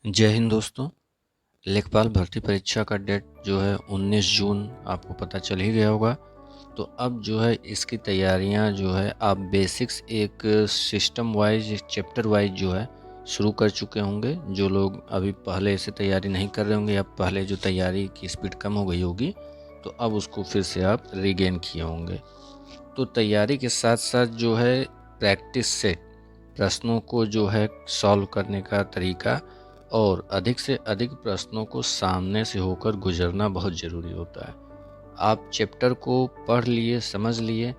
जय हिंद दोस्तों। लेखपाल भर्ती परीक्षा का डेट जो है 19 जून आपको पता चल ही गया होगा। तो अब जो है इसकी तैयारियां जो है आप बेसिक्स एक सिस्टम वाइज चैप्टर वाइज जो है शुरू कर चुके होंगे। जो लोग अभी पहले से तैयारी नहीं कर रहे होंगे या पहले जो तैयारी की स्पीड कम हो गई होगी तो अब उसको फिर से आप रीगेन किए होंगे। तो तैयारी के साथ साथ जो है प्रैक्टिस सेट प्रश्नों को जो है सॉल्व करने का तरीका और अधिक से अधिक प्रश्नों को सामने से होकर गुजरना बहुत ज़रूरी होता है। आप चैप्टर को पढ़ लिए, समझ लिए,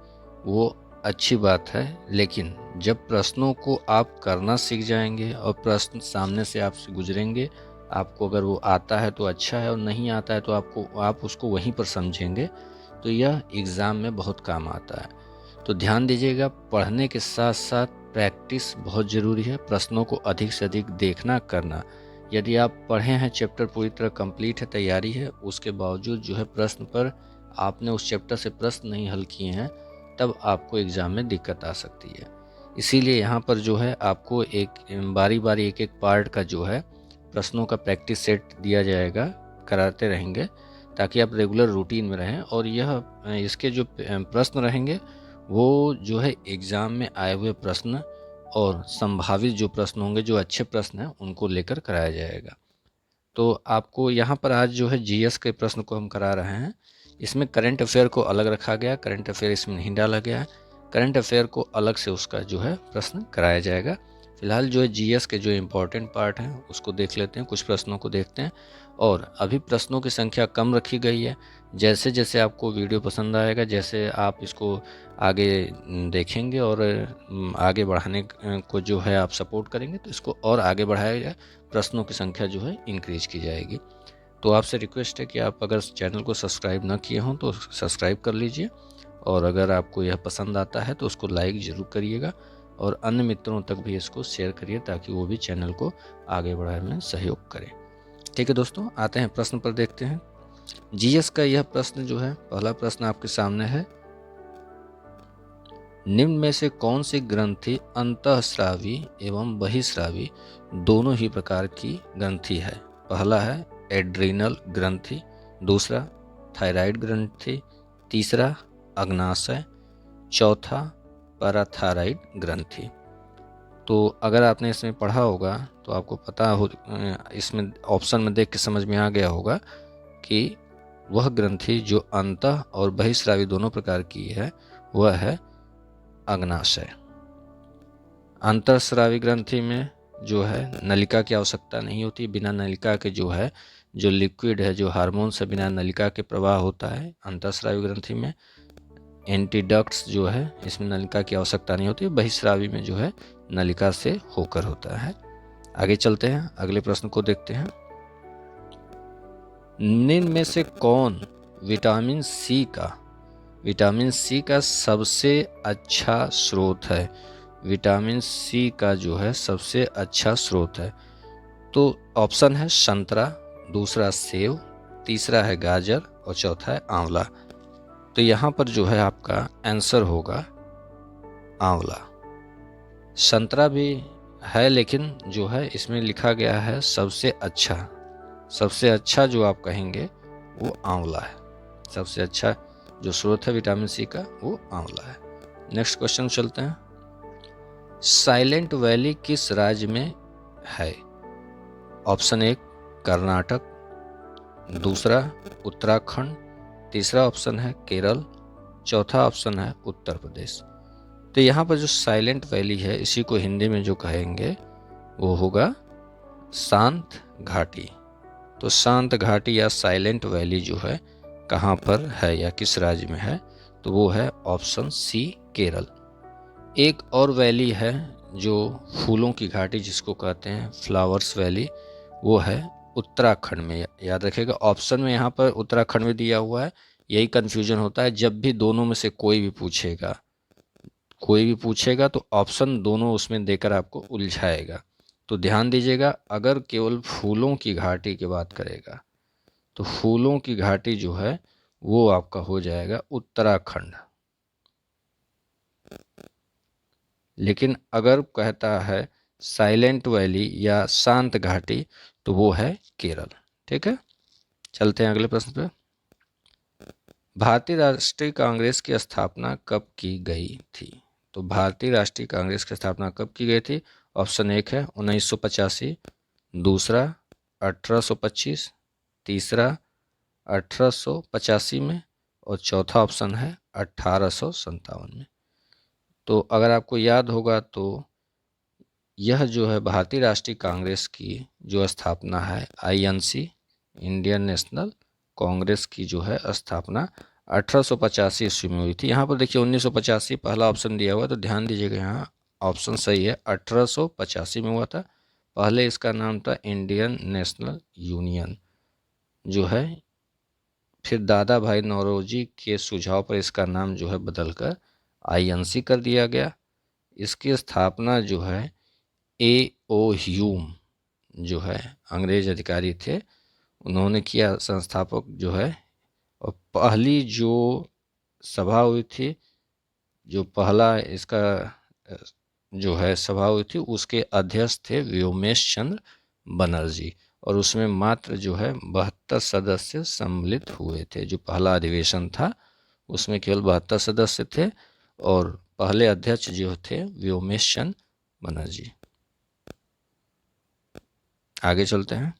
वो अच्छी बात है, लेकिन जब प्रश्नों को आप करना सीख जाएंगे और प्रश्न सामने से आपसे गुजरेंगे, आपको अगर वो आता है तो अच्छा है और नहीं आता है तो आप उसको वहीं पर समझेंगे, तो यह एग्ज़ाम में बहुत काम आता है। तो ध्यान दीजिएगा, पढ़ने के साथ साथ प्रैक्टिस बहुत ज़रूरी है। प्रश्नों को अधिक से अधिक देखना, करना। यदि आप पढ़े हैं, चैप्टर पूरी तरह कंप्लीट है, तैयारी है, उसके बावजूद जो है प्रश्न पर आपने उस चैप्टर से प्रश्न नहीं हल किए हैं, तब आपको एग्ज़ाम में दिक्कत आ सकती है। इसीलिए यहाँ पर जो है आपको एक बारी बारी एक एक पार्ट का जो है प्रश्नों का प्रैक्टिस सेट दिया जाएगा, कराते रहेंगे, ताकि आप रेगुलर रूटीन में रहें। और यह इसके जो प्रश्न रहेंगे वो जो है एग्ज़ाम में आए हुए प्रश्न और संभावित जो प्रश्न होंगे, जो अच्छे प्रश्न हैं, उनको लेकर कराया जाएगा। तो आपको यहाँ पर आज जो है जीएस के प्रश्न को हम करा रहे हैं। इसमें करंट अफेयर को अलग रखा गया, करंट अफेयर इसमें नहीं डाला गया है। करंट अफेयर को अलग से उसका जो है प्रश्न कराया जाएगा। फिलहाल जो है जीएस के जो इम्पोर्टेंट पार्ट हैं उसको देख लेते हैं, कुछ प्रश्नों को देखते हैं। और अभी प्रश्नों की संख्या कम रखी गई है। जैसे जैसे आपको वीडियो पसंद आएगा, जैसे आप इसको आगे देखेंगे और आगे बढ़ाने को जो है आप सपोर्ट करेंगे, तो इसको और आगे बढ़ाया जाए, प्रश्नों की संख्या जो है इंक्रीज की जाएगी। तो आपसे रिक्वेस्ट है कि आप अगर चैनल को सब्सक्राइब ना किए हों तो सब्सक्राइब कर लीजिए, और अगर आपको यह पसंद आता है तो उसको लाइक ज़रूर करिएगा और अन्य मित्रों तक भी इसको शेयर करिए, ताकि वो भी चैनल को आगे बढ़ाने में सहयोग करें। ठीक है दोस्तों, आते हैं प्रश्न पर, देखते हैं। जीएस का यह प्रश्न जो है, पहला प्रश्न आपके सामने है। निम्न में से कौन सी ग्रंथि अंतःस्रावी एवं बहिस्रावी दोनों ही प्रकार की ग्रंथि है? पहला है एड्रीनल ग्रंथि, दूसरा थायराइड ग्रंथि, तीसरा अग्नाशय, चौथा पैराथायराइड ग्रंथि। तो अगर आपने इसमें पढ़ा होगा तो आपको पता हो, इसमें ऑप्शन में देख के समझ में आ गया होगा कि वह ग्रंथि जो अंतः और बहिस्रावी दोनों प्रकार की है वह है अग्नाशय। अंतःस्रावी ग्रंथि में जो है नलिका की आवश्यकता नहीं होती। बिना नलिका के जो है, जो लिक्विड है, जो हार्मोन से बिना नलिका के प्रवाह होता है अंतःस्रावी ग्रंथि में। एंटीडक्ट्स जो है, इसमें नलिका की आवश्यकता नहीं होती। बहिस्रावी में जो है नलिका से होकर होता है। आगे चलते हैं, अगले प्रश्न को देखते हैं। निम्न में से कौन विटामिन सी का सबसे अच्छा स्रोत है? विटामिन सी का जो है सबसे अच्छा स्रोत है। तो ऑप्शन है संतरा, दूसरा सेब, तीसरा है गाजर और चौथा है आंवला। तो यहाँ पर जो है आपका आंसर होगा आंवला। संतरा भी है, लेकिन जो है इसमें लिखा गया है सबसे अच्छा। सबसे अच्छा जो आप कहेंगे वो आंवला है। सबसे अच्छा जो स्रोत है विटामिन सी का वो आंवला है। नेक्स्ट क्वेश्चन चलते हैं। साइलेंट वैली किस राज्य में है? ऑप्शन एक कर्नाटक, दूसरा उत्तराखंड, तीसरा ऑप्शन है केरल, चौथा ऑप्शन है उत्तर प्रदेश। तो यहाँ पर जो साइलेंट वैली है, इसी को हिंदी में जो कहेंगे वो होगा शांत घाटी। तो शांत घाटी या साइलेंट वैली जो है कहाँ पर है या किस राज्य में है? तो वो है ऑप्शन सी केरल। एक और वैली है जो फूलों की घाटी जिसको कहते हैं फ्लावर्स वैली, वो है उत्तराखंड में। याद रखिएगा, ऑप्शन में यहाँ पर उत्तराखंड में दिया हुआ है। यही कन्फ्यूजन होता है जब भी दोनों में से कोई भी पूछेगा तो ऑप्शन दोनों उसमें देकर आपको उलझाएगा। तो ध्यान दीजिएगा, अगर केवल फूलों की घाटी की बात करेगा तो फूलों की घाटी जो है वो आपका हो जाएगा उत्तराखंड। लेकिन अगर कहता है साइलेंट वैली या शांत घाटी, तो वो है केरल। ठीक है, चलते हैं अगले प्रश्न पे। भारतीय राष्ट्रीय कांग्रेस की स्थापना कब की गई थी? तो भारतीय राष्ट्रीय कांग्रेस की स्थापना कब की गई थी? ऑप्शन एक है 1985, दूसरा 1825, तीसरा 1885 में, और चौथा ऑप्शन है 1857 में। तो अगर आपको याद होगा तो यह जो है भारतीय राष्ट्रीय कांग्रेस की जो स्थापना है, आईएनसी, इंडियन नेशनल कांग्रेस की जो है स्थापना 1885 ईस्वी में हुई थी। यहाँ पर देखिए 1985 पहला ऑप्शन दिया हुआ है, तो ध्यान दीजिएगा यहाँ ऑप्शन सही है, 1885 में हुआ था। पहले इसका नाम था इंडियन नेशनल यूनियन जो है, फिर दादा भाई नौरोजी के सुझाव पर इसका नाम जो है बदलकर आईएनसी कर दिया गया। इसकी स्थापना जो है ए ओ ह्यूम जो है अंग्रेज अधिकारी थे, उन्होंने किया, संस्थापक जो है। और पहली जो सभा हुई थी, जो पहला इसका जो है सभा हुई थी, उसके अध्यक्ष थे व्योमेश चंद्र बनर्जी, और उसमें मात्र जो है 72 सदस्य सम्मिलित हुए थे। जो पहला अधिवेशन था उसमें केवल 72 सदस्य थे, और पहले अध्यक्ष जो थे व्योमेश चंद्र बनर्जी। आगे चलते हैं।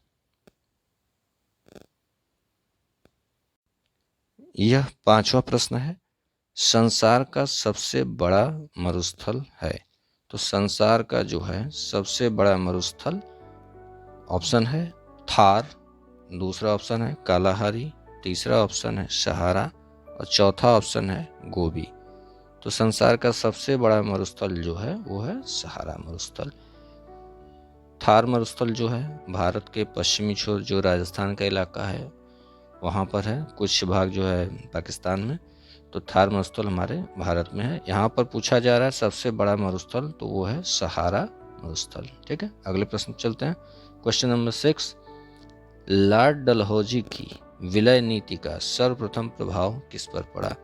यह पांचवा प्रश्न है, संसार का सबसे बड़ा मरुस्थल है। तो संसार का जो है सबसे बड़ा मरुस्थल, ऑप्शन है थार, दूसरा ऑप्शन है कालाहारी, तीसरा ऑप्शन है सहारा, और चौथा ऑप्शन है गोबी। तो संसार का सबसे बड़ा मरुस्थल जो है वो है सहारा मरुस्थल। थार मरुस्थल जो है भारत के पश्चिमी छोर जो राजस्थान का इलाका है वहाँ पर है, कुछ भाग जो है पाकिस्तान में। तो थार मरुस्थल हमारे भारत में है। यहाँ पर पूछा जा रहा है सबसे बड़ा मरुस्थल, तो वो है सहारा मरुस्थल। ठीक है, अगले प्रश्न चलते हैं। क्वेश्चन नंबर 6, लॉर्ड डलहौजी की विलय नीति का सर्वप्रथम प्रभाव किस पर पड़ा?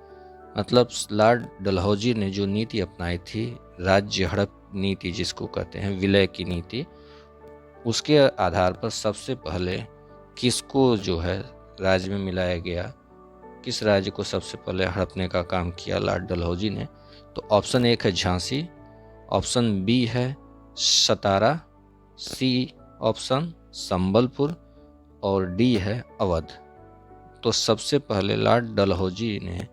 मतलब लॉर्ड डलहौजी ने जो नीति अपनाई थी, राज्य हड़प नीति जिसको कहते हैं, विलय की नीति, उसके आधार पर सबसे पहले किसको जो है राज्य में मिलाया गया, किस राज्य को सबसे पहले हड़पने का काम किया लॉर्ड डलहौजी ने? तो ऑप्शन एक है झांसी, ऑप्शन बी है सतारा, सी ऑप्शन संबलपुर, और डी है अवध। तो सबसे पहले लॉर्ड डलहौजी ने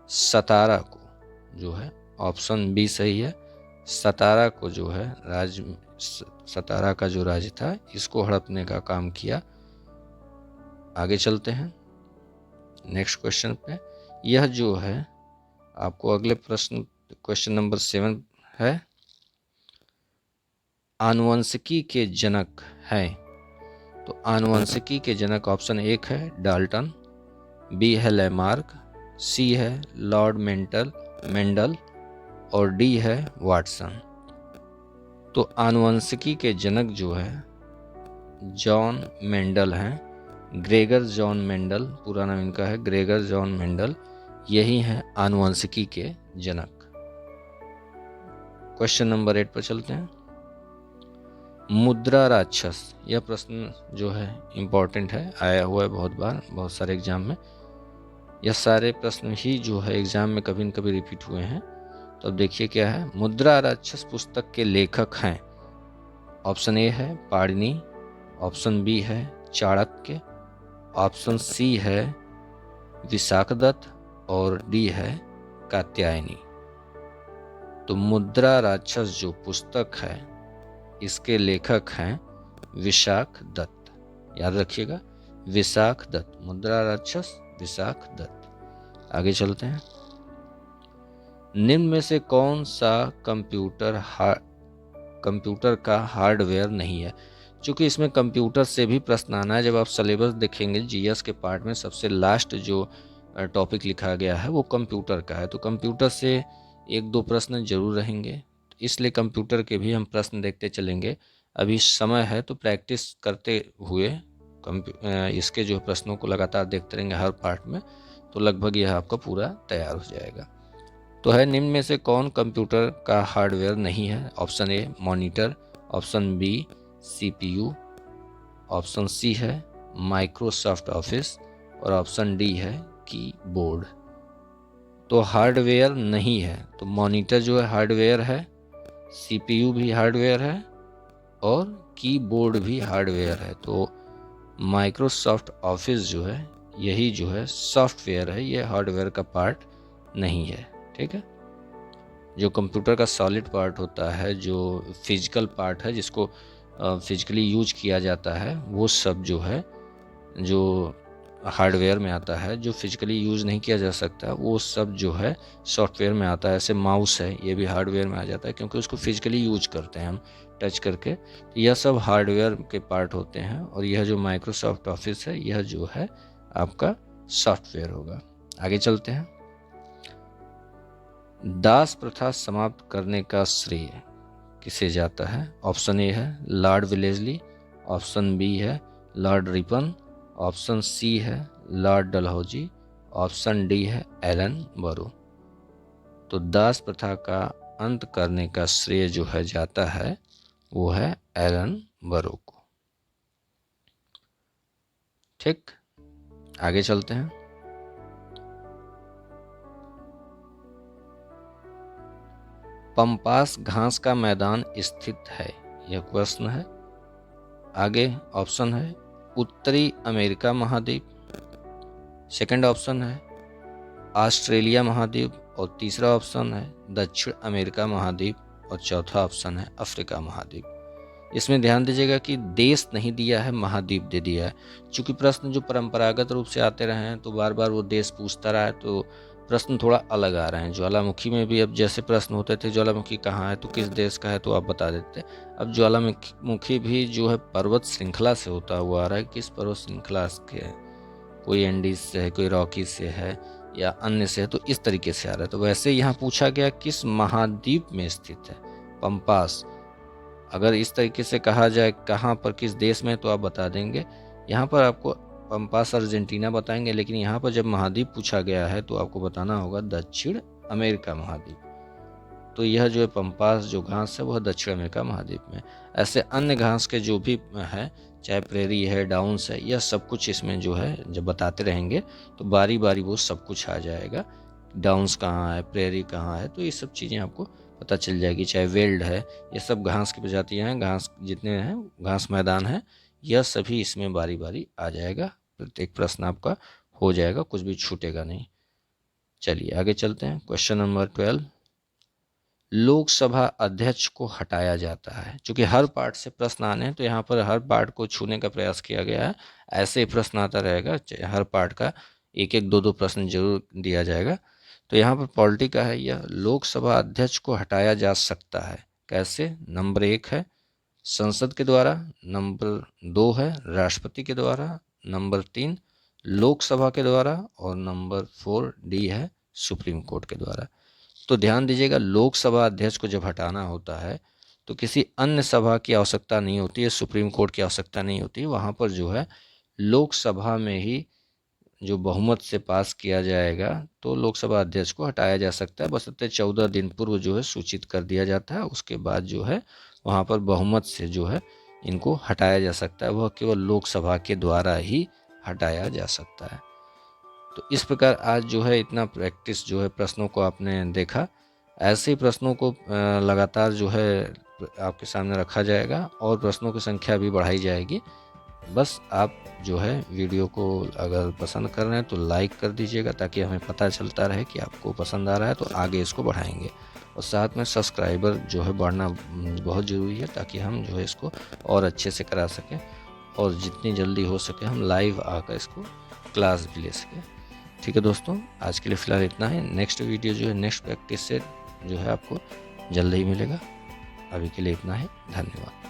सतारा को जो है, ऑप्शन बी सही है, सतारा को जो है राज्य, सतारा का जो राज्य था इसको हड़पने का काम किया। आगे चलते हैं नेक्स्ट क्वेश्चन पे। यह जो है आपको अगले प्रश्न, क्वेश्चन नंबर 7 है, आनुवंशिकी के जनक हैं। तो आनुवंशिकी के जनक ऑप्शन एक है डाल्टन, बी है लैमार्क, सी है लॉर्ड मेंडल, और डी है वाटसन। तो आनुवंशिकी के जनक जो है जॉन मेंडल हैं, ग्रेगर जॉन मेंडल पूरा नाम इनका है, ग्रेगर जॉन मेंडल, यही हैं आनुवंशिकी के जनक। क्वेश्चन नंबर 8 पर चलते हैं। मुद्रा राक्षस, यह प्रश्न जो है इम्पोर्टेंट है, आया हुआ है बहुत बार बहुत सारे एग्जाम में। यह सारे प्रश्न ही जो है एग्जाम में कभी न कभी रिपीट हुए हैं। तो अब देखिए क्या है, मुद्रा राक्षस पुस्तक के लेखक हैं। ऑप्शन ए है पाणिनि, ऑप्शन बी है चाणक्य, ऑप्शन सी है विशाखदत्त, और डी है कात्यायनी। तो मुद्रा राक्षस जो पुस्तक है इसके लेखक हैं विशाखदत्त, याद रखिएगा विशाखदत्त, मुद्रा राक्षस विशाखदत्त। आगे चलते हैं। निम्न में से कौन सा कंप्यूटर का हार्डवेयर नहीं है? चूंकि इसमें कंप्यूटर से भी प्रश्न आना है। जब आप सिलेबस देखेंगे जीएस के पार्ट में सबसे लास्ट जो टॉपिक लिखा गया है वो कंप्यूटर का है, तो कंप्यूटर से एक दो प्रश्न जरूर रहेंगे, इसलिए कंप्यूटर के भी हम प्रश्न देखते चलेंगे। अभी समय है तो प्रैक्टिस करते हुए इसके जो प्रश्नों को लगातार देखते रहेंगे हर पार्ट में, तो लगभग यह आपका पूरा तैयार हो जाएगा। तो है निम्न में से कौन कंप्यूटर का हार्डवेयर नहीं है? Option A monitor, option B CPU, option C है माइक्रोसॉफ्ट ऑफिस और ऑप्शन डी है कीबोर्ड। तो हार्डवेयर नहीं है, तो मॉनिटर जो है हार्डवेयर है, सीपीयू भी हार्डवेयर है और कीबोर्ड भी हार्डवेयर है। तो माइक्रोसॉफ्ट ऑफिस जो है यही जो है सॉफ्टवेयर है, ये हार्डवेयर का पार्ट नहीं है। ठीक है, जो कंप्यूटर का सॉलिड पार्ट होता है, जो फिजिकल पार्ट है जिसको फिजिकली यूज किया जाता है, वो सब जो है जो हार्डवेयर में आता है। जो फिजिकली यूज़ नहीं किया जा सकता वो सब जो है सॉफ्टवेयर में आता है। ऐसे माउस है, ये भी हार्डवेयर में आ जाता है क्योंकि उसको फिजिकली यूज करते हैं हम टच करके। तो यह सब हार्डवेयर के पार्ट होते हैं और यह जो माइक्रोसॉफ्ट ऑफिस है यह जो है आपका सॉफ्टवेयर होगा। आगे चलते हैं। दास प्रथा समाप्त करने का श्रेय किसे जाता है? ऑप्शन ए है लॉर्ड विलेजली, ऑप्शन बी है लॉर्ड रिपन, ऑप्शन सी है लॉर्ड डलहौजी, ऑप्शन डी है एलन बरो। तो दास प्रथा का अंत करने का श्रेय जो है जाता है वो है एलन बरो को। ठीक, आगे चलते हैं। पंपास घास का मैदान स्थित है, यह क्वेश्चन है। आगे ऑप्शन है उत्तरी अमेरिका महाद्वीप, सेकंड ऑप्शन है ऑस्ट्रेलिया महाद्वीप और तीसरा ऑप्शन है दक्षिण अमेरिका महाद्वीप और चौथा ऑप्शन है अफ्रीका महाद्वीप। इसमें ध्यान दीजिएगा कि देश नहीं दिया है, महाद्वीप दे दिया है। चूंकि प्रश्न जो परंपरागत रूप से आते रहे हैं तो बार बार वो देश पूछता रहा है, तो प्रश्न थोड़ा अलग आ रहे हैं। ज्वालामुखी में भी अब जैसे प्रश्न होते थे ज्वालामुखी कहाँ है तो किस देश का है तो आप बता देते। अब ज्वालामुखी भी जो है पर्वत श्रृंखला से होता हुआ आ रहा है, किस पर्वत श्रृंखला के है, कोई एंडीज से है, कोई रॉकी से है या अन्य से है, तो इस तरीके से आ रहा है। तो वैसे यहाँ पूछा गया किस महाद्वीप में स्थित है पंपास। अगर इस तरीके से कहा जाए कहाँ पर किस देश में तो आप बता देंगे। यहाँ पर आपको पंपास अर्जेंटीना बताएंगे, लेकिन यहाँ पर जब महाद्वीप पूछा गया है तो आपको बताना होगा दक्षिण अमेरिका महाद्वीप। तो यह जो है पंपास जो घास है वह दक्षिण अमेरिका महाद्वीप में। ऐसे अन्य घास के जो भी है, चाहे प्रेरी है, डाउन्स है, यह सब कुछ इसमें जो है जब बताते रहेंगे तो बारी बारी वो सब कुछ आ जाएगा। डाउन्स कहाँ है, प्रेरी कहाँ है, तो ये सब चीज़ें आपको पता चल जाएगी। चाहे वेल्ड है, ये सब घास की प्रजातियाँ हैं, घास जितने हैं घास मैदान है, यह सभी इसमें बारी बारी आ जाएगा। प्रत्येक प्रश्न आपका हो जाएगा, कुछ भी छूटेगा नहीं। चलिए आगे चलते हैं। क्वेश्चन नंबर 12, लोकसभा अध्यक्ष को हटाया जाता है। चूंकि हर पार्ट से प्रश्न आने हैं तो यहाँ पर हर पार्ट को छूने का प्रयास किया गया है। ऐसे ही प्रश्न आता रहेगा, हर पार्ट का एक एक दो दो प्रश्न जरूर दिया जाएगा। तो यहाँ पर पॉलिटी का है, यह लोकसभा अध्यक्ष को हटाया जा सकता है। कैसे? नंबर 1 है संसद के द्वारा, नंबर 2 है राष्ट्रपति के द्वारा, नंबर 3 लोकसभा के द्वारा और नंबर 4 डी है सुप्रीम कोर्ट के द्वारा। तो ध्यान दीजिएगा, लोकसभा अध्यक्ष को जब हटाना होता है तो किसी अन्य सभा की आवश्यकता नहीं होती है, सुप्रीम कोर्ट की आवश्यकता नहीं होती है। वहाँ पर जो है लोकसभा में ही जो बहुमत से पास किया जाएगा तो लोकसभा अध्यक्ष को हटाया जा सकता है। बशर्ते 14 दिन पूर्व जो है सूचित कर दिया जाता है, उसके बाद जो है वहाँ पर बहुमत से जो है इनको हटाया जा सकता है। वह केवल लोकसभा के द्वारा ही हटाया जा सकता है। तो इस प्रकार आज जो है इतना प्रैक्टिस जो है प्रश्नों को आपने देखा। ऐसे ही प्रश्नों को लगातार जो है आपके सामने रखा जाएगा और प्रश्नों की संख्या भी बढ़ाई जाएगी। बस आप जो है वीडियो को अगर पसंद कर रहे हैं तो लाइक कर दीजिएगा, ताकि हमें पता चलता रहे कि आपको पसंद आ रहा है, तो आगे इसको बढ़ाएंगे। और साथ में सब्सक्राइबर जो है बढ़ना बहुत ज़रूरी है, ताकि हम जो है इसको और अच्छे से करा सकें और जितनी जल्दी हो सके हम लाइव आकर इसको क्लास भी ले सकें। ठीक है दोस्तों, आज के लिए फ़िलहाल इतना है। नेक्स्ट वीडियो जो है नेक्स्ट प्रैक्टिस से जो है आपको जल्द ही मिलेगा। अभी के लिए इतना है, धन्यवाद।